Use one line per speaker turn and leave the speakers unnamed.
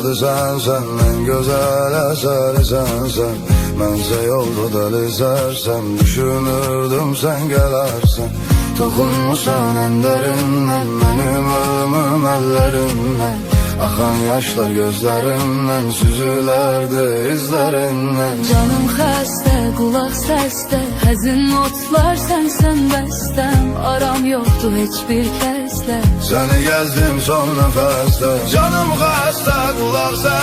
adı sensen, en güzel eseri sensen. Mənsə yolda dəlizərsən, düşünürdüm sen gelersen. Dokunmusan en derinden, benim ölümüm ellerinden. Akan yaşlar gözlerimden, süzülerdi izlerinden.
Canım xəstə, qulaq səsdə, həzin notlar sənsən bəstəm. Aram yoxdur heç bir kəslə,
seni gezdim son nefeste. Canım xəstə, qulaq səsdə.